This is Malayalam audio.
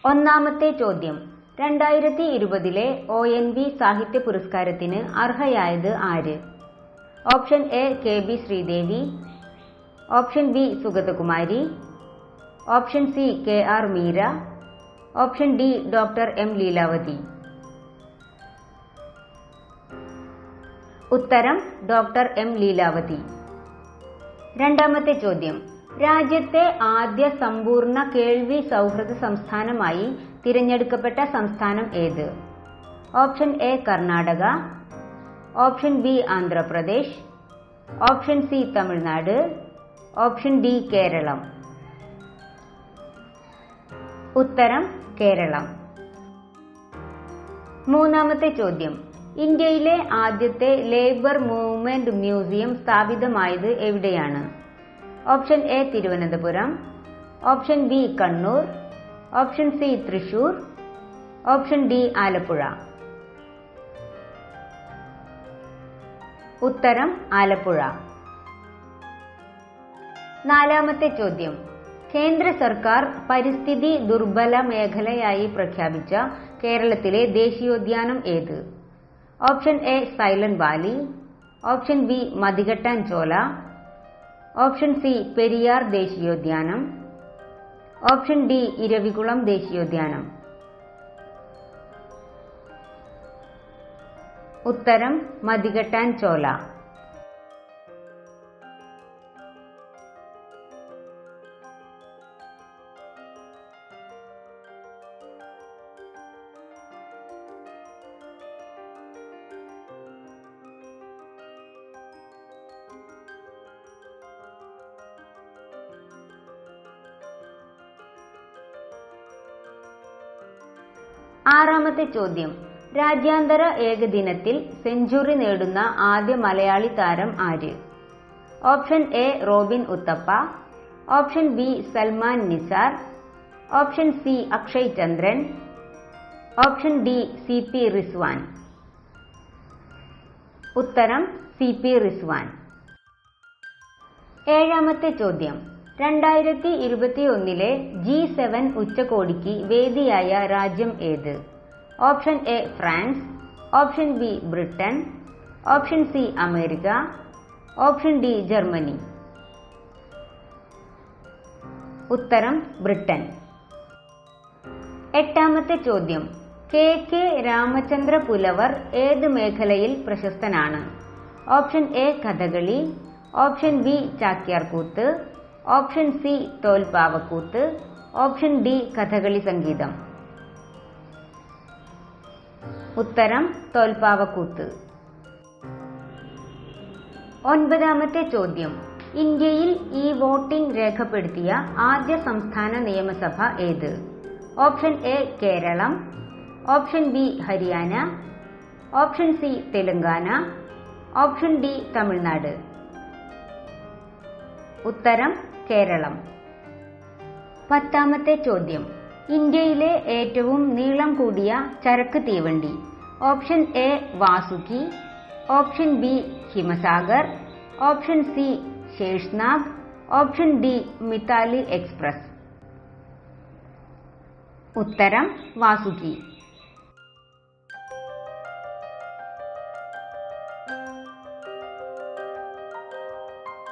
ഒന്നാമത്തെ ചോദ്യം, 2020 ONV സാഹിത്യ പുരസ്കാരത്തിന് അർഹയായത് ആര്? Option A KB Sreedevi, option B Sugathakumari, option C KR Meera, option D doctor M Leelavathi. ഉത്തരം ഡോക്ടർ M ലീലാവതി. രണ്ടാമത്തെ ചോദ്യം, രാജ്യത്തെ ആദ്യ സമ്പൂർണ്ണ കേൾവി സൗഹൃദ സംസ്ഥാനമായി തിരഞ്ഞെടുക്കപ്പെട്ട സംസ്ഥാനം ഏത്? Option A Karnataka, option B Andhra Pradesh, option C Tamil Nadu, option D Keralam. ഉത്തരം കേരളം. മൂന്നാമത്തെ ചോദ്യം, ഇന്ത്യയിലെ ആദ്യത്തെ ലേബർ മൂവ്മെന്റ് മ്യൂസിയം സ്ഥാപിതമായത് എവിടെയാണ്? Option A Thiruvananthapuram, option B Kannur, option C Thrissur, option D Alappuzha. ഉത്തരം ആലപ്പുഴ. നാലാമത്തെ ചോദ്യം, കേന്ദ്ര സർക്കാർ പരിസ്ഥിതി ദുർബല മേഖലയായി പ്രഖ്യാപിച്ച കേരളത്തിലെ ദേശീയോദ്യാനം ഏത്? Option A silent valley, option B Mathikettan Shola, option C Periyar ദേശീയോദ്യാനം, ഓപ്ഷൻ ഡി ഇരവികുളം ദേശീയോദ്യാനം. ഉത്തരം മതികെട്ടാൻ ചോല. ആറാമത്തെ ചോദ്യം, രാജ്യാന്തര ഏകദിനത്തിൽ സെഞ്ചുറി നേടുന്ന ആദ്യ മലയാളി താരം ആര്? Option A Robin Uthappa, option B Salman Nisar, option C Akshay Chandran, option D CP Rizwan. ഉത്തരം CP റിസ്വാൻ. ഏഴാമത്തെ ചോദ്യം, 2021 G7 ഉച്ചകോടിക്ക് വേദിയായ രാജ്യം ഏത്? Option A France, option B Britain, option C America, option D Germany. ഉത്തരം ബ്രിട്ടൻ. എട്ടാമത്തെ ചോദ്യം, KK രാമചന്ദ്ര പുലവർ ഏത് മേഖലയിൽ പ്രശസ്തനാണ്? Option A Kathakali, option B Chakyarkoothu, option C Tholpavakoothu, option D Kathakali സംഗീതം. ഉത്തരം തോൽപ്പാവക്കൂത്ത്. ഒൻപതാമത്തെ ചോദ്യം, ഇന്ത്യയിൽ ഈ വോട്ടിംഗ് രേഖപ്പെടുത്തിയ ആദ്യ സംസ്ഥാന നിയമസഭ ഏത്? Option A Keralam, option B Haryana, option C Telangana, option D Tamil Nadu. ഉത്തരം കേരളം. പത്താമത്തെ ചോദ്യം, ഇന്ത്യയിലെ ഏറ്റവും നീളം കൂടിയ ചരക്ക് തീവണ്ടി? Option A Vasuki, option B Himsagar, option C Sheshnag, option D Mitali express. ഉത്തരം വാസുകി.